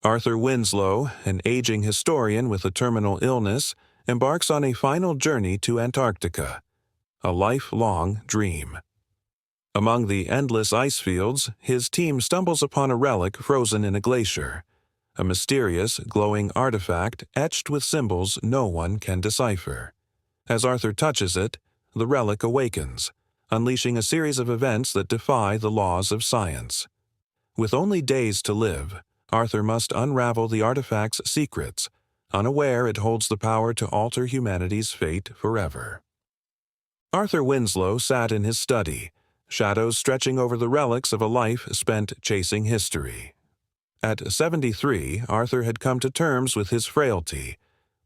Arthur Winslow, an aging historian with a terminal illness, embarks on a final journey to Antarctica, a lifelong dream. Among the endless ice fields, his team stumbles upon a relic frozen in a glacier, a mysterious, glowing artifact etched with symbols no one can decipher. As Arthur touches it, the relic awakens, unleashing a series of events that defy the laws of science. With only days to live, Arthur must unravel the artifact's secrets, unaware it holds the power to alter humanity's fate forever. Arthur Winslow sat in his study, shadows stretching over the relics of a life spent chasing history. At 73, Arthur had come to terms with his frailty,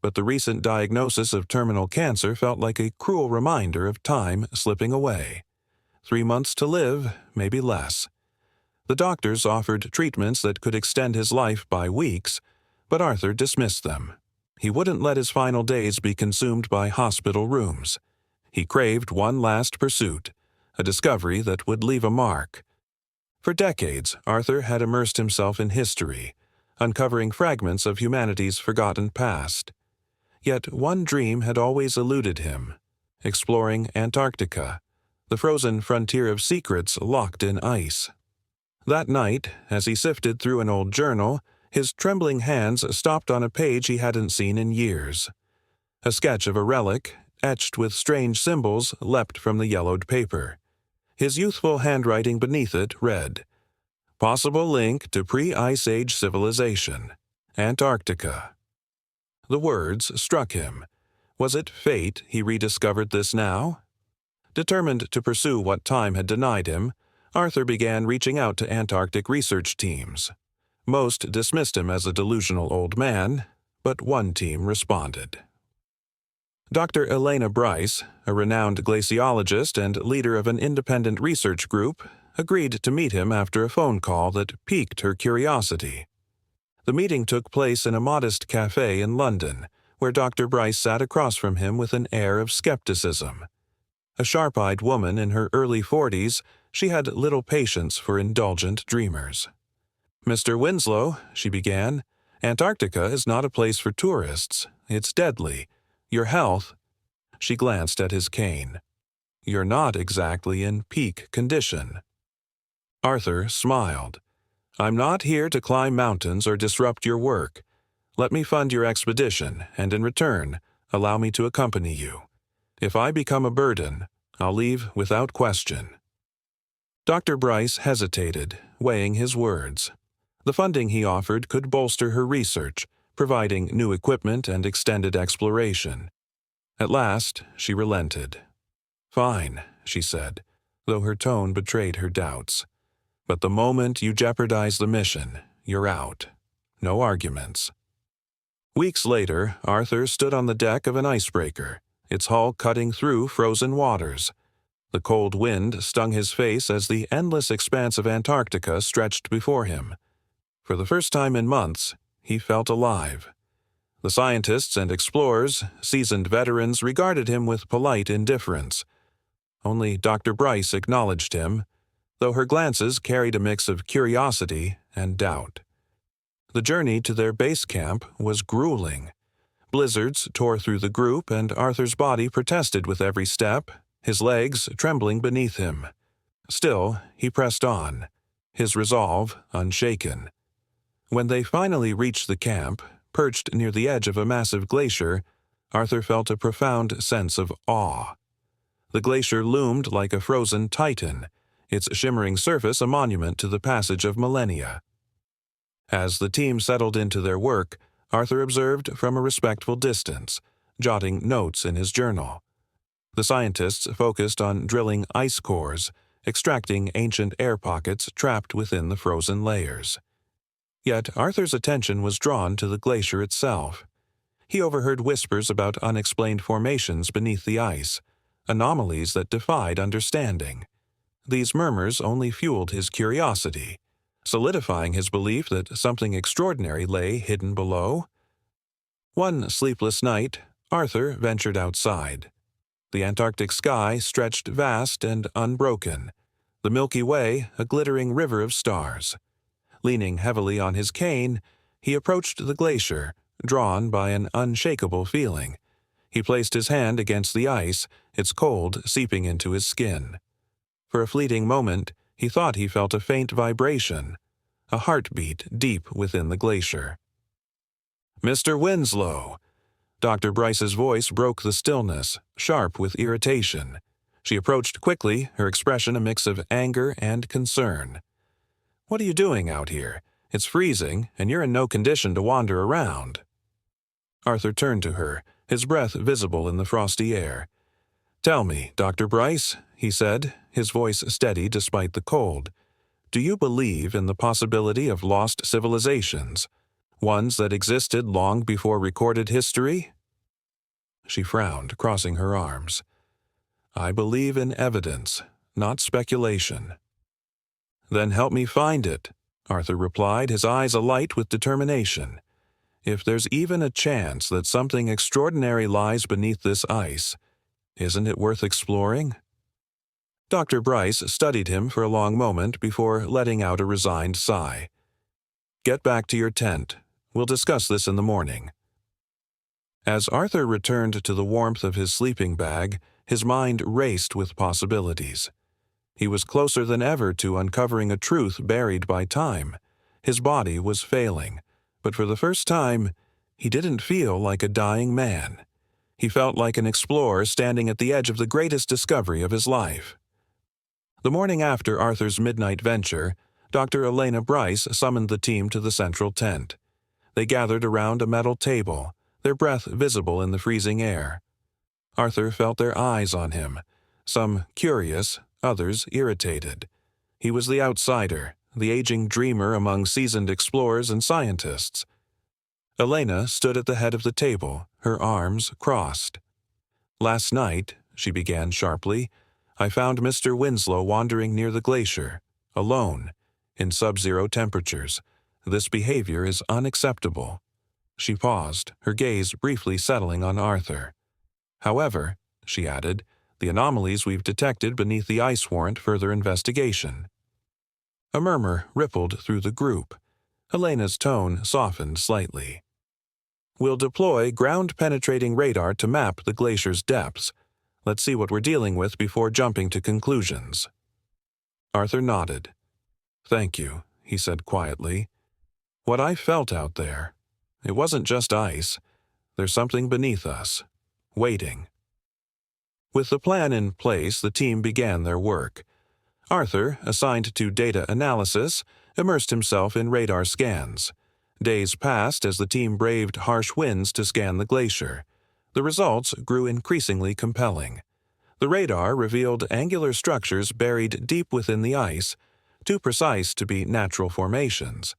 but the recent diagnosis of terminal cancer felt like a cruel reminder of time slipping away. 3 months to live, maybe less. The doctors offered treatments that could extend his life by weeks, but Arthur dismissed them. He wouldn't let his final days be consumed by hospital rooms. He craved one last pursuit, a discovery that would leave a mark. For decades, Arthur had immersed himself in history, uncovering fragments of humanity's forgotten past. Yet one dream had always eluded him: exploring Antarctica, the frozen frontier of secrets locked in ice. That night, as he sifted through an old journal, his trembling hands stopped on a page he hadn't seen in years. A sketch of a relic, etched with strange symbols, leapt from the yellowed paper. His youthful handwriting beneath it read, "Possible link to pre-Ice Age civilization, Antarctica." The words struck him. Was it fate he rediscovered this now? Determined to pursue what time had denied him, Arthur began reaching out to Antarctic research teams. Most dismissed him as a delusional old man, but one team responded. Dr. Elena Bryce, a renowned glaciologist and leader of an independent research group, agreed to meet him after a phone call that piqued her curiosity. The meeting took place in a modest cafe in London, where Dr. Bryce sat across from him with an air of skepticism. A sharp-eyed woman in her early 40s, she had little patience for indulgent dreamers. "Mr. Winslow," she began, "Antarctica is not a place for tourists. It's deadly. Your health—" She glanced at his cane. "You're not exactly in peak condition." Arthur smiled. "I'm not here to climb mountains or disrupt your work. Let me fund your expedition, and in return, allow me to accompany you. If I become a burden, I'll leave without question." Dr. Bryce hesitated, weighing his words. The funding he offered could bolster her research, providing new equipment and extended exploration. At last, she relented. "Fine," she said, though her tone betrayed her doubts. "But the moment you jeopardize the mission, you're out. No arguments." Weeks later, Arthur stood on the deck of an icebreaker, its hull cutting through frozen waters. The cold wind stung his face as the endless expanse of Antarctica stretched before him. For the first time in months, he felt alive. The scientists and explorers, seasoned veterans, regarded him with polite indifference. Only Dr. Bryce acknowledged him, though her glances carried a mix of curiosity and doubt. The journey to their base camp was grueling. Blizzards tore through the group, and Arthur's body protested with every step, his legs trembling beneath him. Still, he pressed on, his resolve unshaken. When they finally reached the camp, perched near the edge of a massive glacier, Arthur felt a profound sense of awe. The glacier loomed like a frozen titan, its shimmering surface a monument to the passage of millennia. As the team settled into their work, Arthur observed from a respectful distance, jotting notes in his journal. The scientists focused on drilling ice cores, extracting ancient air pockets trapped within the frozen layers. Yet Arthur's attention was drawn to the glacier itself. He overheard whispers about unexplained formations beneath the ice, anomalies that defied understanding. These murmurs only fueled his curiosity, solidifying his belief that something extraordinary lay hidden below. One sleepless night, Arthur ventured outside. The Antarctic sky stretched vast and unbroken, the Milky Way a glittering river of stars. Leaning heavily on his cane, He approached the glacier, drawn by an unshakable feeling. He placed his hand against the ice, its cold seeping into his skin. For a fleeting moment, he thought he felt a faint vibration, a heartbeat deep within the glacier. "Mr. Winslow!" Dr. Bryce's voice broke the stillness, sharp with irritation. She approached quickly, her expression a mix of anger and concern. "What are you doing out here? It's freezing, and you're in no condition to wander around." Arthur turned to her, his breath visible in the frosty air. "Tell me, Dr. Bryce," he said, his voice steady despite the cold, "do you believe in the possibility of lost civilizations, ones that existed long before recorded history?" She frowned, crossing her arms. "I believe in evidence, not speculation." "Then help me find it," Arthur replied, his eyes alight with determination. "If there's even a chance that something extraordinary lies beneath this ice, isn't it worth exploring?" Dr. Bryce studied him for a long moment before letting out a resigned sigh. "Get back to your tent. We'll discuss this in the morning." As Arthur returned to the warmth of his sleeping bag, his mind raced with possibilities. He was closer than ever to uncovering a truth buried by time. His body was failing, but for the first time, he didn't feel like a dying man. He felt like an explorer standing at the edge of the greatest discovery of his life. The morning after Arthur's midnight venture, Dr. Elena Bryce summoned the team to the central tent. They gathered around a metal table, their breath visible in the freezing air. Arthur felt their eyes on him, some curious, others irritated. He was the outsider, the aging dreamer among seasoned explorers and scientists. Elena stood at the head of the table, her arms crossed. "Last night," she began sharply, "I found Mr. Winslow wandering near the glacier, alone, in sub-zero temperatures. This behavior is unacceptable." She paused, her gaze briefly settling on Arthur. "However," she added, "the anomalies we've detected beneath the ice warrant further investigation." A murmur rippled through the group. Elena's tone softened slightly. "We'll deploy ground-penetrating radar to map the glacier's depths. Let's see what we're dealing with before jumping to conclusions." Arthur nodded. "Thank you," he said quietly. "What I felt out there, it wasn't just ice. There's something beneath us, waiting." With the plan in place, the team began their work. Arthur, assigned to data analysis, immersed himself in radar scans. Days passed as the team braved harsh winds to scan the glacier. The results grew increasingly compelling. The radar revealed angular structures buried deep within the ice, too precise to be natural formations.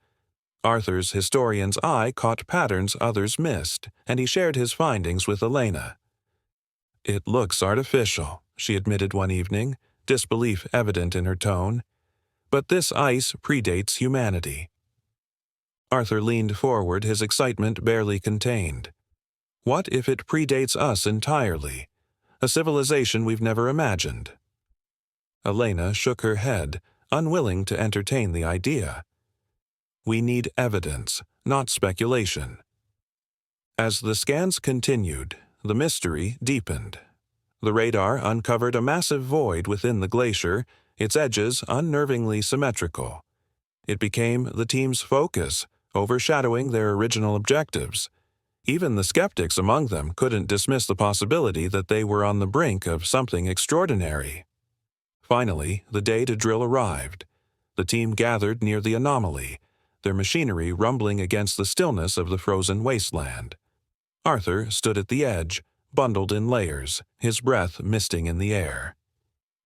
Arthur's historian's eye caught patterns others missed, and he shared his findings with Elena. "It looks artificial," she admitted one evening, disbelief evident in her tone. "But this ice predates humanity." Arthur leaned forward, his excitement barely contained. "What if it predates us entirely? A civilization we've never imagined?" Elena shook her head, unwilling to entertain the idea. "We need evidence, not speculation." As the scans continued, the mystery deepened. The radar uncovered a massive void within the glacier, its edges unnervingly symmetrical. It became the team's focus, overshadowing their original objectives. Even the skeptics among them couldn't dismiss the possibility that they were on the brink of something extraordinary. Finally, the day to drill arrived. The team gathered near the anomaly, their machinery rumbling against the stillness of the frozen wasteland. Arthur stood at the edge, bundled in layers, his breath misting in the air.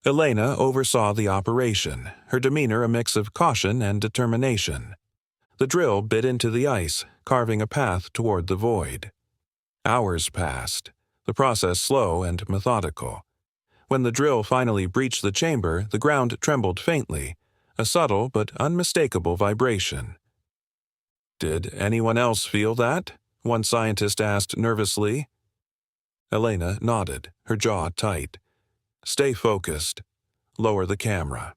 Elena oversaw the operation, her demeanor a mix of caution and determination. The drill bit into the ice, carving a path toward the void. Hours passed, the process slow and methodical. When the drill finally breached the chamber, the ground trembled faintly, a subtle but unmistakable vibration. "Did anyone else feel that?" one scientist asked nervously. Elena nodded, her jaw tight. "Stay focused. Lower the camera."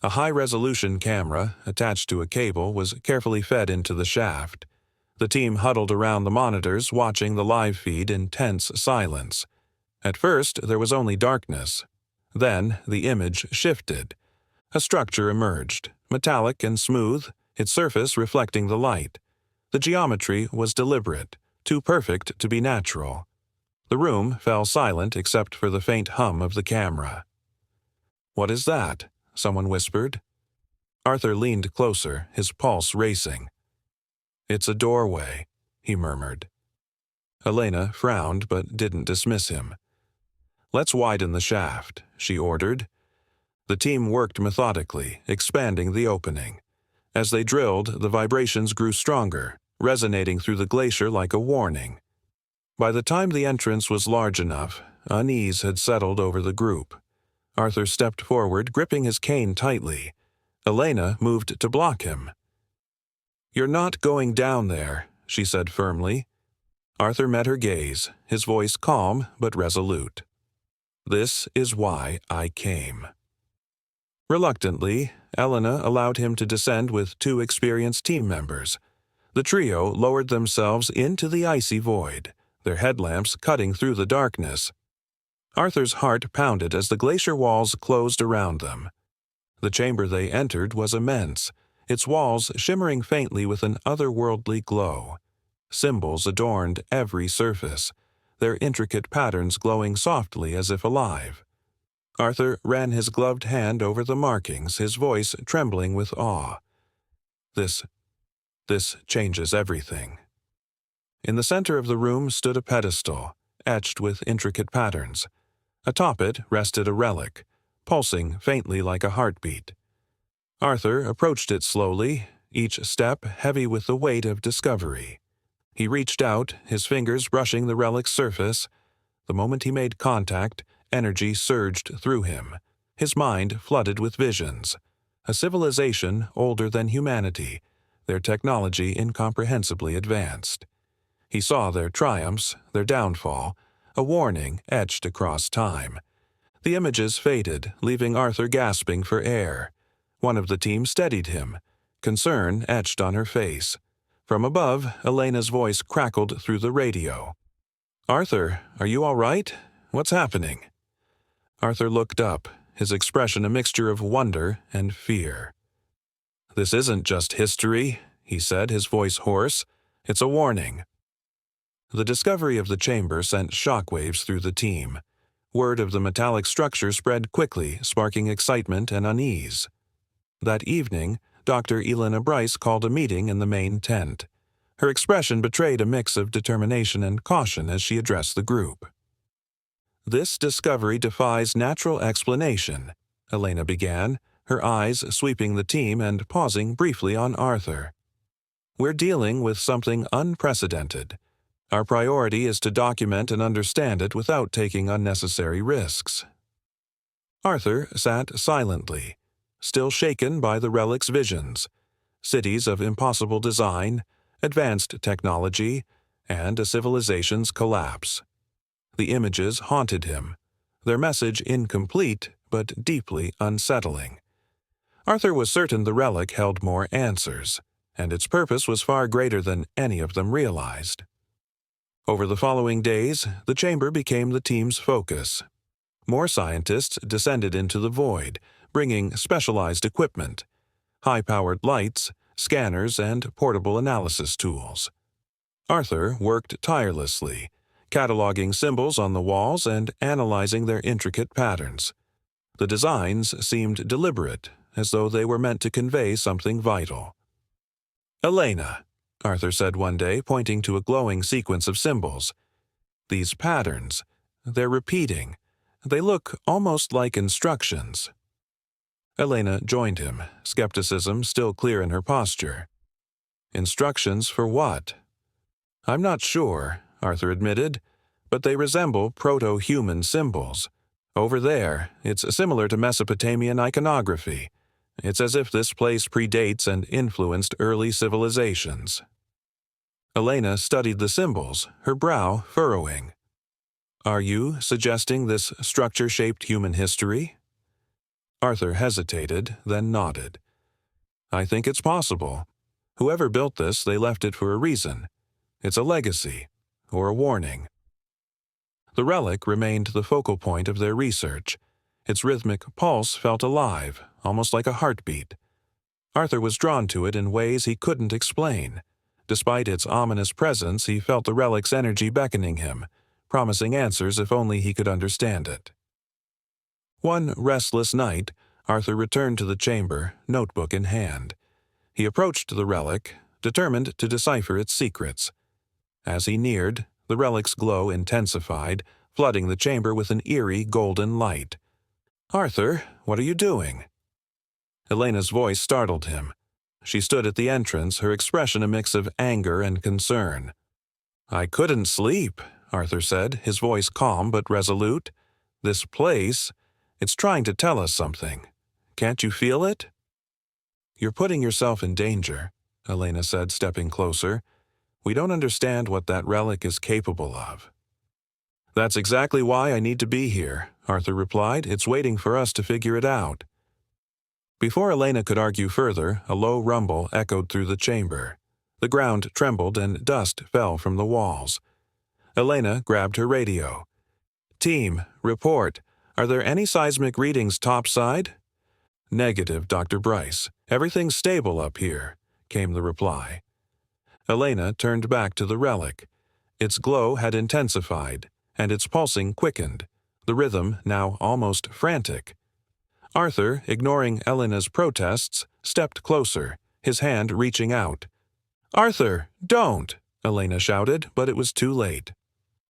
A high-resolution camera, attached to a cable, was carefully fed into the shaft. The team huddled around the monitors, watching the live feed in tense silence. At first, there was only darkness. Then, the image shifted. A structure emerged, metallic and smooth, its surface reflecting the light. The geometry was deliberate, too perfect to be natural. The room fell silent except for the faint hum of the camera. "What is that?" someone whispered. Arthur leaned closer, his pulse racing. "It's a doorway," he murmured. Elena frowned but didn't dismiss him. "Let's widen the shaft," she ordered. The team worked methodically, expanding the opening. As they drilled, the vibrations grew stronger, resonating through the glacier like a warning. By the time the entrance was large enough, unease had settled over the group. Arthur stepped forward, gripping his cane tightly. Elena moved to block him. "You're not going down there," she said firmly. Arthur met her gaze, his voice calm but resolute. "This is why I came." Reluctantly, Elena allowed him to descend with two experienced team members. The trio lowered themselves into the icy void, their headlamps cutting through the darkness. Arthur's heart pounded as the glacier walls closed around them. The chamber they entered was immense, its walls shimmering faintly with an otherworldly glow. Symbols adorned every surface, their intricate patterns glowing softly as if alive. Arthur ran his gloved hand over the markings, his voice trembling with awe. This changes everything." In the center of the room stood a pedestal, etched with intricate patterns. Atop it rested a relic, pulsing faintly like a heartbeat. Arthur approached it slowly, each step heavy with the weight of discovery. He reached out, his fingers brushing the relic's surface. The moment he made contact, energy surged through him. His mind flooded with visions. A civilization older than humanity, their technology incomprehensibly advanced. He saw their triumphs, their downfall, a warning etched across time. The images faded, leaving Arthur gasping for air. One of the team steadied him, concern etched on her face. From above, Elena's voice crackled through the radio. "Arthur, are you all right? What's happening?" Arthur looked up, his expression a mixture of wonder and fear. "This isn't just history," he said, his voice hoarse. "It's a warning." The discovery of the chamber sent shockwaves through the team. Word of the metallic structure spread quickly, sparking excitement and unease. That evening, Dr. Elena Bryce called a meeting in the main tent. Her expression betrayed a mix of determination and caution as she addressed the group. "This discovery defies natural explanation," Elena began, her eyes sweeping the team and pausing briefly on Arthur. "We're dealing with something unprecedented. Our priority is to document and understand it without taking unnecessary risks." Arthur sat silently, still shaken by the relic's visions. Cities of impossible design, advanced technology, and a civilization's collapse. The images haunted him, their message incomplete but deeply unsettling. Arthur was certain the relic held more answers, and its purpose was far greater than any of them realized. Over the following days, the chamber became the team's focus. More scientists descended into the void, bringing specialized equipment, high-powered lights, scanners, and portable analysis tools. Arthur worked tirelessly, cataloging symbols on the walls and analyzing their intricate patterns. The designs seemed deliberate, as though they were meant to convey something vital. "Elena," Arthur said one day, pointing to a glowing sequence of symbols. "These patterns, they're repeating. They look almost like instructions." Elena joined him, skepticism still clear in her posture. "Instructions for what?" "I'm not sure," Arthur admitted, "but they resemble proto-human symbols. Over there, it's similar to Mesopotamian iconography. It's as if this place predates and influenced early civilizations." Elena studied the symbols, her brow furrowing. "Are you suggesting this structure shaped human history?" Arthur hesitated, then nodded. I think it's possible. Whoever built this, they left it for a reason. It's a legacy, or a warning. The relic remained the focal point of their research. Its rhythmic pulse felt alive, almost like a heartbeat. Arthur was drawn to it in ways he couldn't explain. Despite its ominous presence, he felt the relic's energy beckoning him, promising answers if only he could understand it. One restless night, Arthur returned to the chamber, notebook in hand. He approached the relic, determined to decipher its secrets. As he neared, the relic's glow intensified, flooding the chamber with an eerie golden light. "Arthur, what are you doing?" Elena's voice startled him. She stood at the entrance, her expression a mix of anger and concern. "I couldn't sleep," Arthur said, his voice calm but resolute. "This place, it's trying to tell us something. Can't you feel it?" "You're putting yourself in danger," Elena said, stepping closer. "We don't understand what that relic is capable of." "That's exactly why I need to be here," Arthur replied. "It's waiting for us to figure it out." Before Elena could argue further, a low rumble echoed through the chamber. The ground trembled and dust fell from the walls. Elena grabbed her radio. "Team, report. Are there any seismic readings topside?" "Negative, Dr. Bryce. Everything's stable up here," came the reply. Elena turned back to the relic. Its glow had intensified, and its pulsing quickened, the rhythm now almost frantic. Arthur, ignoring Elena's protests, stepped closer, his hand reaching out. "Arthur, don't!" Elena shouted, but it was too late.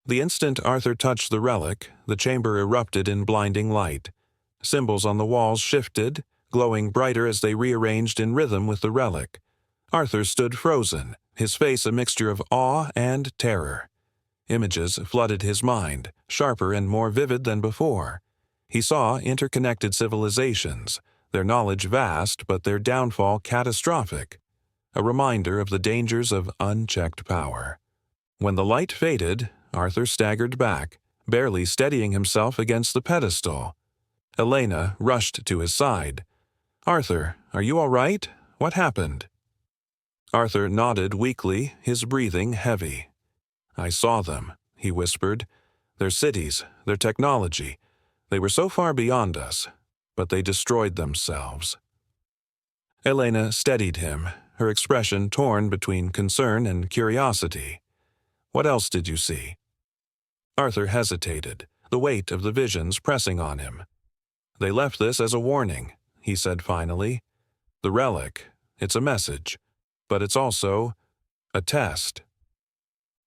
The instant Arthur touched the relic, the chamber erupted in blinding light. Symbols on the walls shifted, glowing brighter as they rearranged in rhythm with the relic. Arthur stood frozen, his face a mixture of awe and terror. Images flooded his mind, sharper and more vivid than before. He saw interconnected civilizations, their knowledge vast but their downfall catastrophic. A reminder of the dangers of unchecked power. When the light faded, Arthur staggered back, barely steadying himself against the pedestal. Elena rushed to his side. "Arthur, are you all right? What happened?" Arthur nodded weakly, his breathing heavy. "I saw them," he whispered. "Their cities, their technology. They were so far beyond us, but they destroyed themselves." Elena steadied him, her expression torn between concern and curiosity. "What else did you see?" Arthur hesitated, the weight of the visions pressing on him. "They left this as a warning," he said finally. "The relic, it's a message, but it's also a test."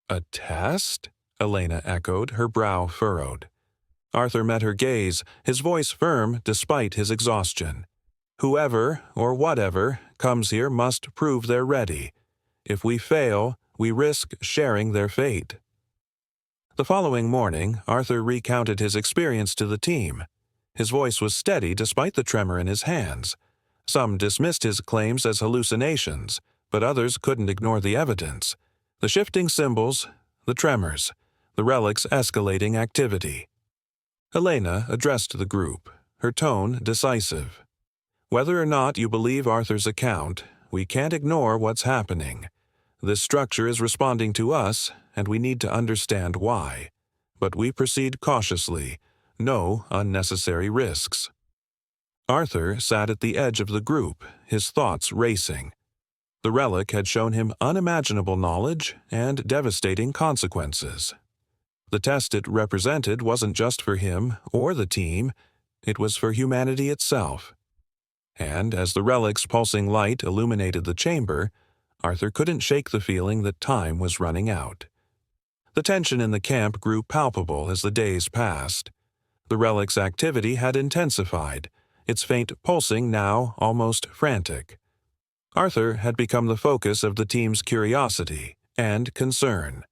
"A test?" Elena echoed, her brow furrowed. Arthur met her gaze, his voice firm despite his exhaustion. "Whoever, or whatever, comes here must prove they're ready. If we fail, we risk sharing their fate." The following morning, Arthur recounted his experience to the team. His voice was steady despite the tremor in his hands. Some dismissed his claims as hallucinations, but others couldn't ignore the evidence. The shifting symbols, the tremors, the relic's escalating activity. Elena addressed the group, her tone decisive. "Whether or not you believe Arthur's account, we can't ignore what's happening. This structure is responding to us, and we need to understand why. But we proceed cautiously, no unnecessary risks." Arthur sat at the edge of the group, his thoughts racing. The relic had shown him unimaginable knowledge and devastating consequences. The test it represented wasn't just for him or the team, it was for humanity itself. And as the relic's pulsing light illuminated the chamber, Arthur couldn't shake the feeling that time was running out. The tension in the camp grew palpable as the days passed. The relic's activity had intensified, its faint pulsing now almost frantic. Arthur had become the focus of the team's curiosity and concern.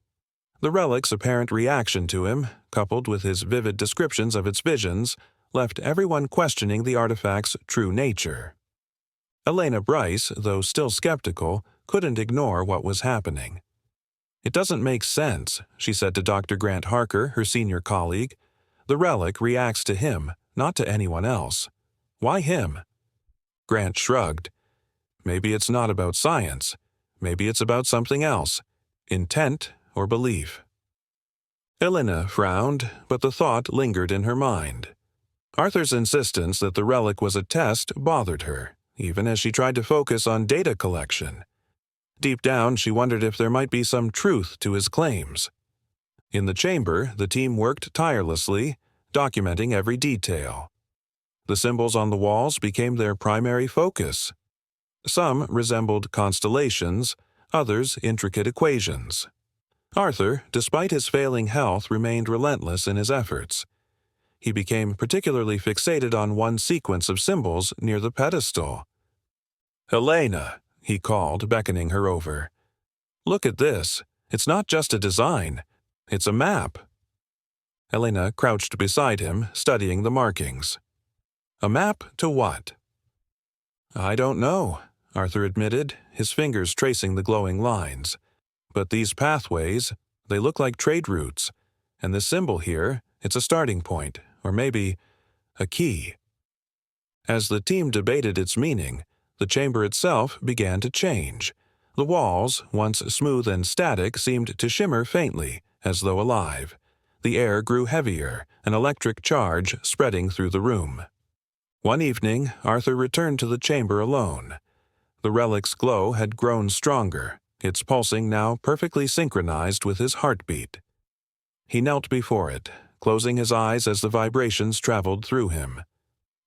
The relic's apparent reaction to him, coupled with his vivid descriptions of its visions, left everyone questioning the artifact's true nature. Elena Bryce, though still skeptical, couldn't ignore what was happening. "It doesn't make sense," she said to Dr. Grant Harker, her senior colleague. "The relic reacts to him, not to anyone else. Why him? Grant shrugged. Maybe it's not about science. Maybe it's about something else. Intent or belief. Elena frowned, but the thought lingered in her mind. Arthur's insistence that the relic was a test bothered her, even as she tried to focus on data collection. Deep down, she wondered if there might be some truth to his claims. In the chamber, the team worked tirelessly, documenting every detail. The symbols on the walls became their primary focus. Some resembled constellations, others intricate equations. Arthur, despite his failing health, remained relentless in his efforts. He became particularly fixated on one sequence of symbols near the pedestal. "Elena," he called, beckoning her over. "Look at this. It's not just a design. It's a map." Elena crouched beside him, studying the markings. "A map to what?" "I don't know," Arthur admitted, his fingers tracing the glowing lines. "But these pathways, they look like trade routes. And this symbol here, it's a starting point, or maybe a key." As the team debated its meaning, the chamber itself began to change. The walls, once smooth and static, seemed to shimmer faintly, as though alive. The air grew heavier, an electric charge spreading through the room. One evening, Arthur returned to the chamber alone. The relic's glow had grown stronger, its pulsing now perfectly synchronized with his heartbeat. He knelt before it, closing his eyes as the vibrations traveled through him.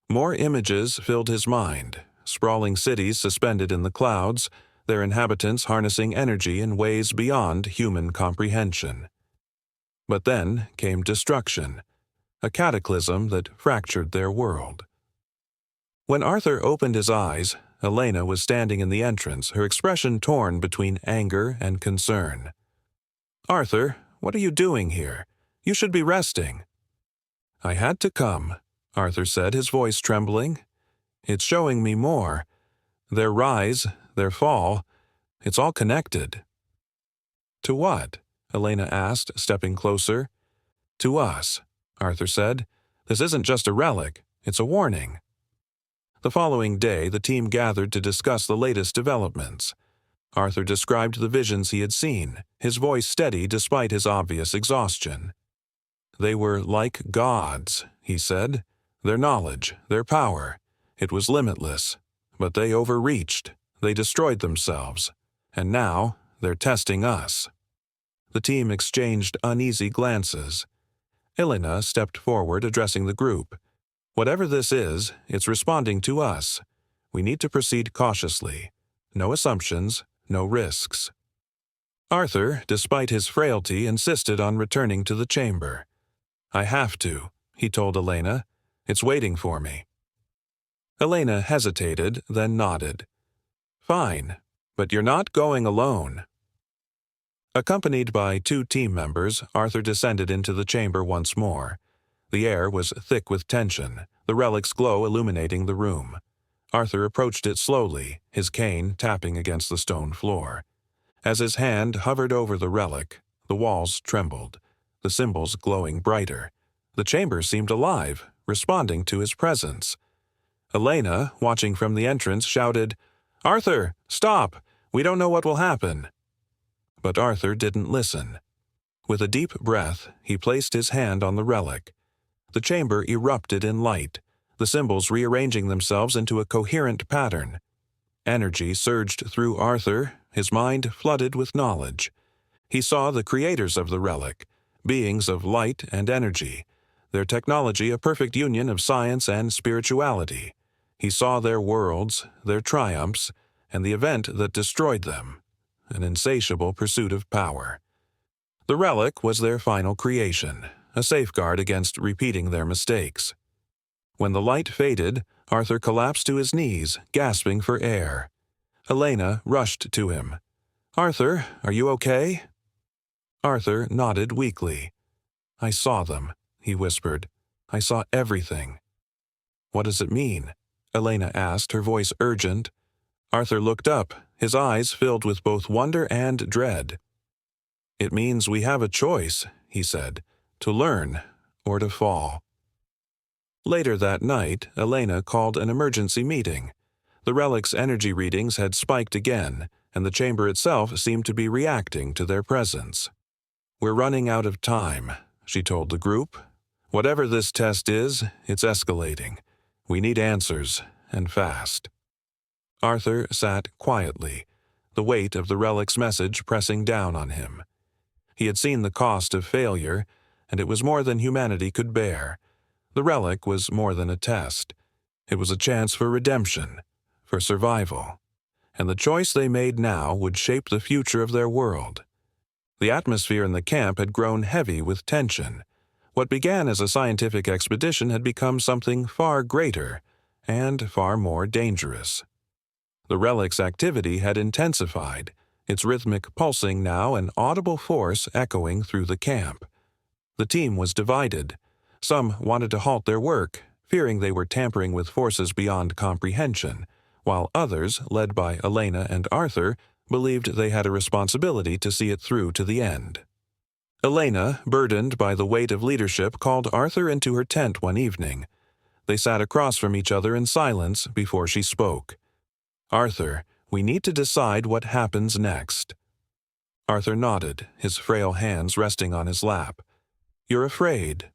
More images filled his mind, sprawling cities suspended in the clouds, their inhabitants harnessing energy in ways beyond human comprehension. But then came destruction, a cataclysm that fractured their world. When Arthur opened his eyes, Elena was standing in the entrance, her expression torn between anger and concern. "Arthur, what are you doing here? You should be resting." "I had to come," Arthur said, his voice trembling. "It's showing me more. Their rise, their fall, it's all connected." "To what?" Elena asked, stepping closer. "To us," Arthur said. "This isn't just a relic, it's a warning." The following day, the team gathered to discuss the latest developments. Arthur described the visions he had seen, his voice steady despite his obvious exhaustion. "They were like gods," he said. "Their knowledge, their power, it was limitless. But they overreached, they destroyed themselves, and now they're testing us." The team exchanged uneasy glances. Elena stepped forward, addressing the group. "Whatever this is, it's responding to us. We need to proceed cautiously. No assumptions, no risks." Arthur, despite his frailty, insisted on returning to the chamber. "I have to," he told Elena. "It's waiting for me." Elena hesitated, then nodded. "Fine, but you're not going alone." Accompanied by 2 team members, Arthur descended into the chamber once more. The air was thick with tension, the relic's glow illuminating the room. Arthur approached it slowly, his cane tapping against the stone floor. As his hand hovered over the relic, the walls trembled, the symbols glowing brighter. The chamber seemed alive, responding to his presence. Elena, watching from the entrance, shouted, "Arthur, stop! We don't know what will happen." But Arthur didn't listen. With a deep breath, he placed his hand on the relic. The chamber erupted in light, the symbols rearranging themselves into a coherent pattern. Energy surged through Arthur, his mind flooded with knowledge. He saw the creators of the relic, beings of light and energy, their technology a perfect union of science and spirituality. He saw their worlds, their triumphs, and the event that destroyed them, an insatiable pursuit of power. The relic was their final creation, a safeguard against repeating their mistakes. When the light faded, Arthur collapsed to his knees, gasping for air. Elena rushed to him. "Arthur, are you okay?" Arthur nodded weakly. "I saw them," he whispered. "I saw everything." "What does it mean?" Elena asked, her voice urgent. Arthur looked up, his eyes filled with both wonder and dread. "It means we have a choice," he said, "to learn or to fall." Later that night, Elena called an emergency meeting. The relic's energy readings had spiked again, and the chamber itself seemed to be reacting to their presence. "We're running out of time," she told the group. "Whatever this test is, it's escalating. We need answers, and fast." Arthur sat quietly, the weight of the relic's message pressing down on him. He had seen the cost of failure, and it was more than humanity could bear. The relic was more than a test. It was a chance for redemption, for survival. And the choice they made now would shape the future of their world. The atmosphere in the camp had grown heavy with tension. What began as a scientific expedition had become something far greater and far more dangerous. The relic's activity had intensified, its rhythmic pulsing now an audible force echoing through the camp. The team was divided. Some wanted to halt their work, fearing they were tampering with forces beyond comprehension, while others, led by Elena and Arthur, believed they had a responsibility to see it through to the end. Elena, burdened by the weight of leadership, called Arthur into her tent one evening. They sat across from each other in silence before she spoke. "Arthur, we need to decide what happens next." Arthur nodded, his frail hands resting on his lap. "You're afraid."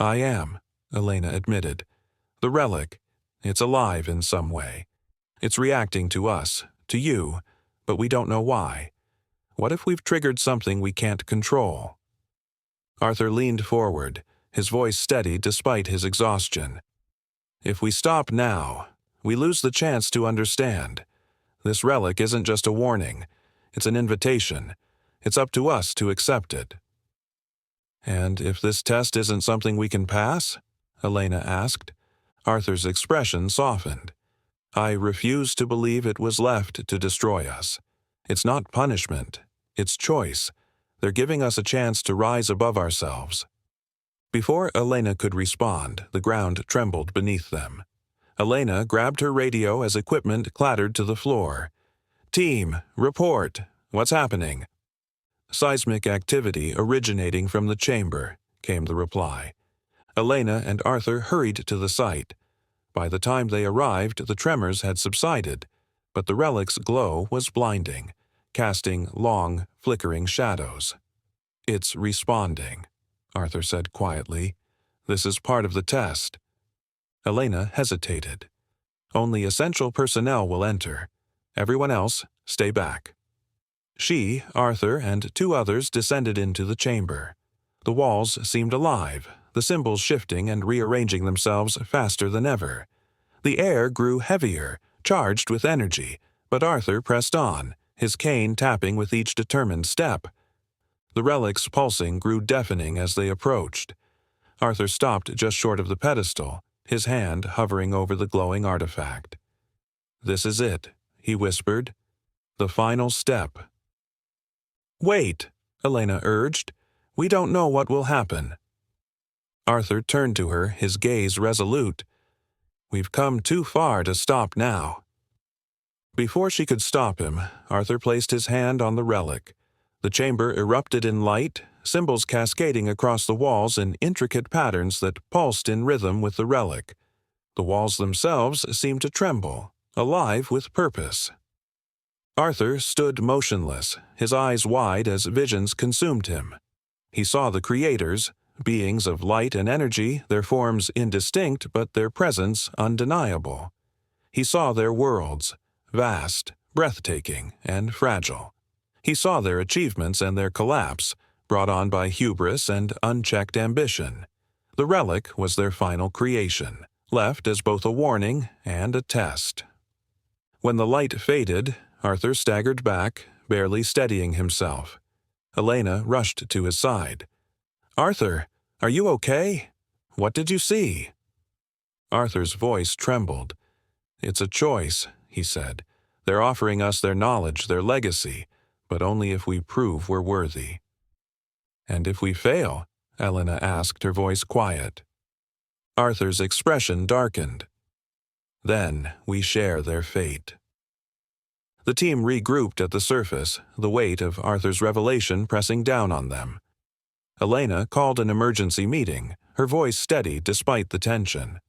"I am," Elena admitted. "The relic, it's alive in some way. It's reacting to us, to you, but we don't know why. What if we've triggered something we can't control?" Arthur leaned forward, his voice steady despite his exhaustion. "If we stop now, we lose the chance to understand. This relic isn't just a warning. It's an invitation. It's up to us to accept it." "And if this test isn't something we can pass?" Elena asked. Arthur's expression softened. "I refuse to believe it was left to destroy us. It's not punishment. It's choice. They're giving us a chance to rise above ourselves." Before Elena could respond, the ground trembled beneath them. Elena grabbed her radio as equipment clattered to the floor. "Team, report. What's happening?" "Seismic activity originating from the chamber," came the reply. Elena and Arthur hurried to the site. By the time they arrived, the tremors had subsided, but the relic's glow was blinding, casting long, flickering shadows. "It's responding," Arthur said quietly. "This is part of the test." Elena hesitated. "Only essential personnel will enter. Everyone else, stay back." She, Arthur, and two others descended into the chamber. The walls seemed alive, the symbols shifting and rearranging themselves faster than ever. The air grew heavier, charged with energy, but Arthur pressed on, his cane tapping with each determined step. The relic's pulsing grew deafening as they approached. Arthur stopped just short of the pedestal, his hand hovering over the glowing artifact. "This is it," he whispered. "The final step." "Wait," Elena urged. "We don't know what will happen." Arthur turned to her, his gaze resolute. "We've come too far to stop now." Before she could stop him, Arthur placed his hand on the relic. The chamber erupted in light, symbols cascading across the walls in intricate patterns that pulsed in rhythm with the relic. The walls themselves seemed to tremble, alive with purpose. Arthur stood motionless, his eyes wide as visions consumed him. He saw the creators, beings of light and energy, their forms indistinct but their presence undeniable. He saw their worlds, vast, breathtaking, and fragile. He saw their achievements and their collapse, brought on by hubris and unchecked ambition. The relic was their final creation, left as both a warning and a test. When the light faded, Arthur staggered back, barely steadying himself. Elena rushed to his side. "Arthur, are you okay? What did you see?" Arthur's voice trembled. "It's a choice," he said. "They're offering us their knowledge, their legacy, but only if we prove we're worthy." "And if we fail?" Elena asked, her voice quiet. Arthur's expression darkened. "Then we share their fate." The team regrouped at the surface, the weight of Arthur's revelation pressing down on them. Elena called an emergency meeting, her voice steady despite the tension.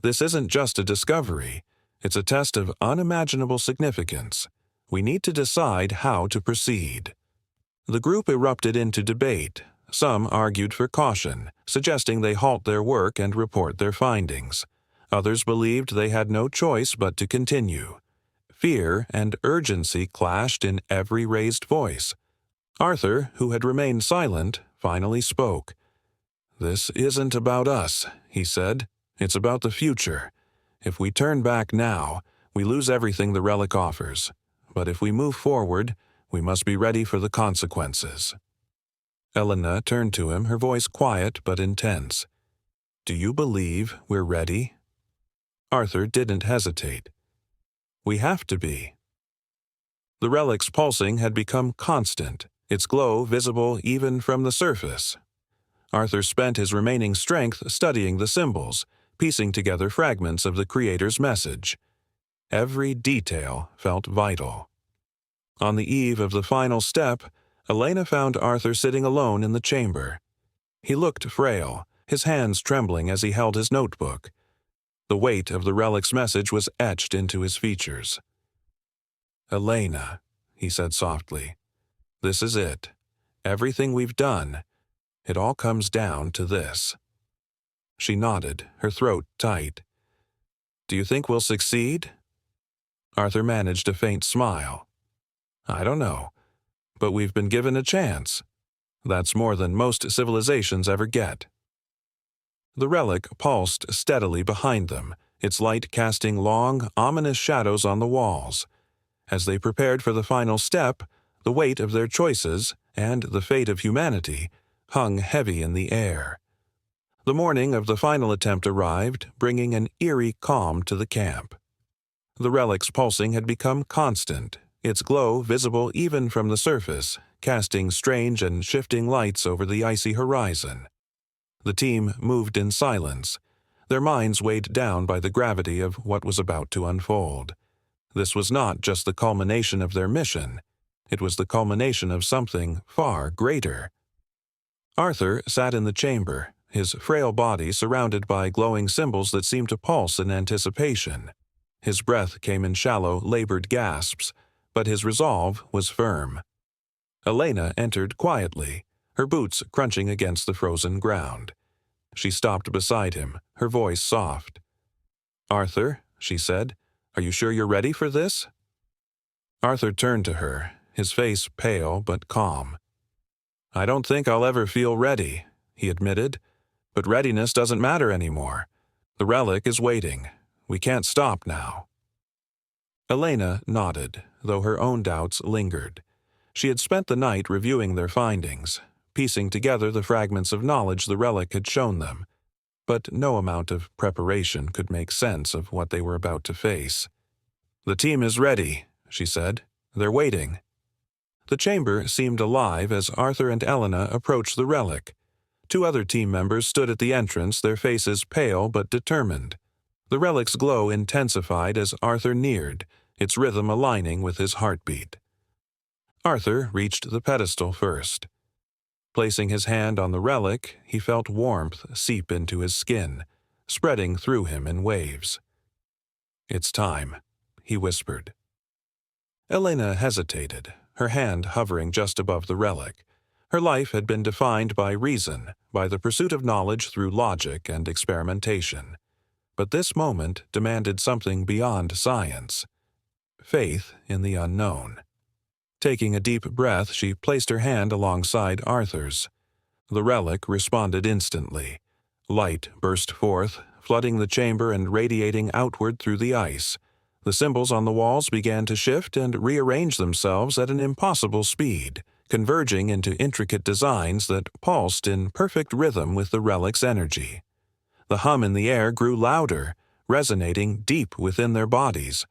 "This isn't just a discovery. It's a test of unimaginable significance. We need to decide how to proceed." The group erupted into debate. Some argued for caution, suggesting they halt their work and report their findings. Others believed they had no choice but to continue. Fear and urgency clashed in every raised voice. Arthur, who had remained silent, finally spoke. "This isn't about us," he said. "It's about the future. If we turn back now, we lose everything the relic offers. But if we move forward, we must be ready for the consequences." Elena turned to him, her voice quiet but intense. "Do you believe we're ready?" Arthur didn't hesitate. "We have to be." The relic's pulsing had become constant, its glow visible even from the surface. Arthur spent his remaining strength studying the symbols, piecing together fragments of the Creator's message. Every detail felt vital. On the eve of the final step, Elena found Arthur sitting alone in the chamber. He looked frail, his hands trembling as he held his notebook. The weight of the relic's message was etched into his features. "Elena," he said softly, "this is it. Everything we've done, it all comes down to this." She nodded, her throat tight. "Do you think we'll succeed?" Arthur managed a faint smile. "I don't know, but we've been given a chance. That's more than most civilizations ever get." The relic pulsed steadily behind them, its light casting long, ominous shadows on the walls. As they prepared for the final step, the weight of their choices, and the fate of humanity, hung heavy in the air. The morning of the final attempt arrived, bringing an eerie calm to the camp. The relic's pulsing had become constant, its glow visible even from the surface, casting strange and shifting lights over the icy horizon. The team moved in silence, their minds weighed down by the gravity of what was about to unfold. This was not just the culmination of their mission, it was the culmination of something far greater. Arthur sat in the chamber, his frail body surrounded by glowing symbols that seemed to pulse in anticipation. His breath came in shallow, labored gasps, but his resolve was firm. Elena entered quietly, her boots crunching against the frozen ground. She stopped beside him, her voice soft. "Arthur," she said, "are you sure you're ready for this?" Arthur turned to her, his face pale but calm. "I don't think I'll ever feel ready," he admitted, "but readiness doesn't matter anymore. The relic is waiting. We can't stop now." Elena nodded, though her own doubts lingered. She had spent the night reviewing their findings, piecing together the fragments of knowledge the relic had shown them, but no amount of preparation could make sense of what they were about to face. "The team is ready," she said. "They're waiting." The chamber seemed alive as Arthur and Elena approached the relic. Two other team members stood at the entrance, their faces pale but determined. The relic's glow intensified as Arthur neared, its rhythm aligning with his heartbeat. Arthur reached the pedestal first. Placing his hand on the relic, he felt warmth seep into his skin, spreading through him in waves. "It's time," he whispered. Elena hesitated, her hand hovering just above the relic. Her life had been defined by reason, by the pursuit of knowledge through logic and experimentation. But this moment demanded something beyond science. Faith in the unknown. Taking a deep breath, she placed her hand alongside Arthur's. The relic responded instantly. Light burst forth, flooding the chamber and radiating outward through the ice. The symbols on the walls began to shift and rearrange themselves at an impossible speed, converging into intricate designs that pulsed in perfect rhythm with the relic's energy. The hum in the air grew louder, resonating deep within their bodies.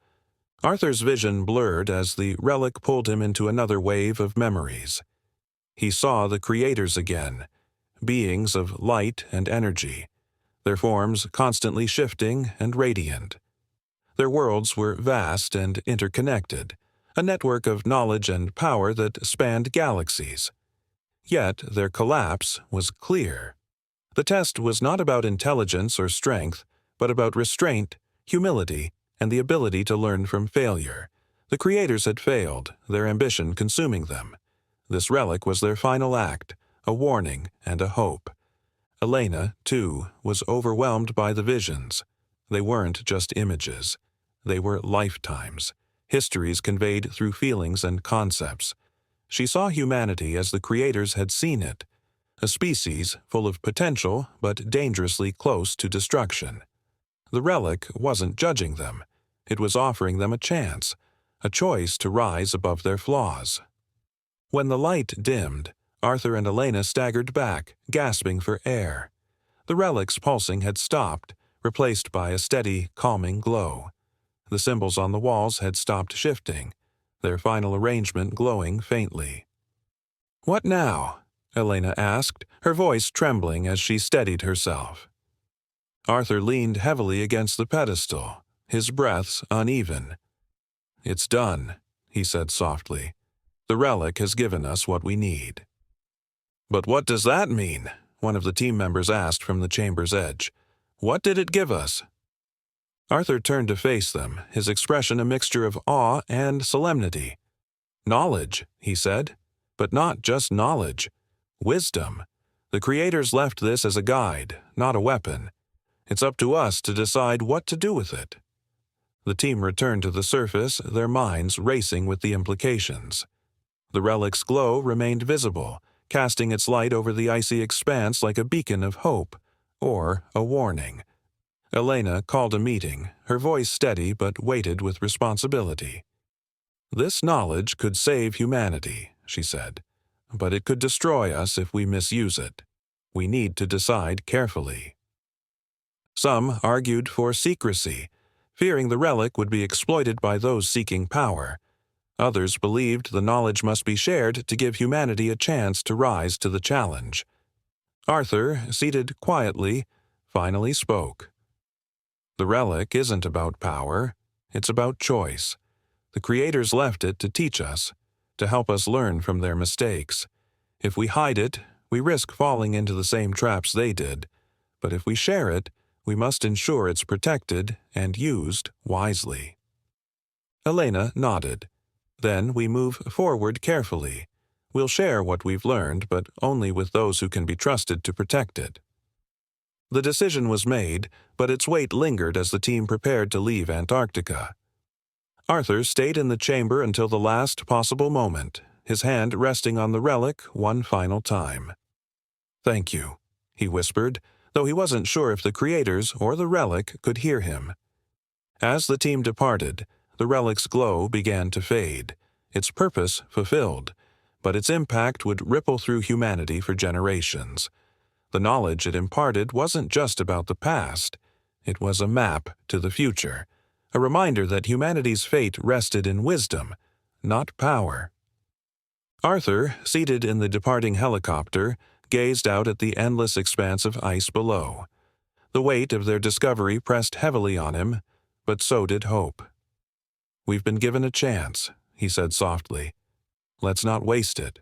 Arthur's vision blurred as the relic pulled him into another wave of memories. He saw the creators again, beings of light and energy, their forms constantly shifting and radiant. Their worlds were vast and interconnected, a network of knowledge and power that spanned galaxies. Yet their collapse was clear. The test was not about intelligence or strength, but about restraint, humility, and the ability to learn from failure. The creators had failed, their ambition consuming them. This relic was their final act, a warning and a hope. Elena, too, was overwhelmed by the visions. They weren't just images. They were lifetimes, histories conveyed through feelings and concepts. She saw humanity as the creators had seen it, a species full of potential but dangerously close to destruction. The relic wasn't judging them. It was offering them a chance, a choice to rise above their flaws. When the light dimmed, Arthur and Elena staggered back, gasping for air. The relic's pulsing had stopped, replaced by a steady, calming glow. The symbols on the walls had stopped shifting, their final arrangement glowing faintly. "What now?" Elena asked, her voice trembling as she steadied herself. Arthur leaned heavily against the pedestal, his breaths uneven. "It's done," he said softly. "The relic has given us what we need." "But what does that mean?" one of the team members asked from the chamber's edge. "What did it give us?" Arthur turned to face them, his expression a mixture of awe and solemnity. "Knowledge," he said, "but not just knowledge. Wisdom. The creators left this as a guide, not a weapon. It's up to us to decide what to do with it." The team returned to the surface, their minds racing with the implications. The relic's glow remained visible, casting its light over the icy expanse like a beacon of hope, or a warning. Elena called a meeting, her voice steady but weighted with responsibility. "This knowledge could save humanity," she said, "but it could destroy us if we misuse it. We need to decide carefully." Some argued for secrecy, fearing the relic would be exploited by those seeking power. Others believed the knowledge must be shared to give humanity a chance to rise to the challenge. Arthur, seated quietly, finally spoke. "The relic isn't about power, it's about choice. The creators left it to teach us, to help us learn from their mistakes. If we hide it, we risk falling into the same traps they did. But if we share it, we must ensure it's protected and used wisely." Elena nodded. "Then we move forward carefully. We'll share what we've learned, but only with those who can be trusted to protect it." The decision was made, but its weight lingered as the team prepared to leave Antarctica. Arthur stayed in the chamber until the last possible moment, his hand resting on the relic one final time. "Thank you," he whispered, though he wasn't sure if the creators or the relic could hear him. As the team departed, the relic's glow began to fade, its purpose fulfilled, but its impact would ripple through humanity for generations. The knowledge it imparted wasn't just about the past. It was a map to the future, a reminder that humanity's fate rested in wisdom, not power. Arthur, seated in the departing helicopter, gazed out at the endless expanse of ice below. The weight of their discovery pressed heavily on him, but so did hope. "We've been given a chance," he said softly. "Let's not waste it."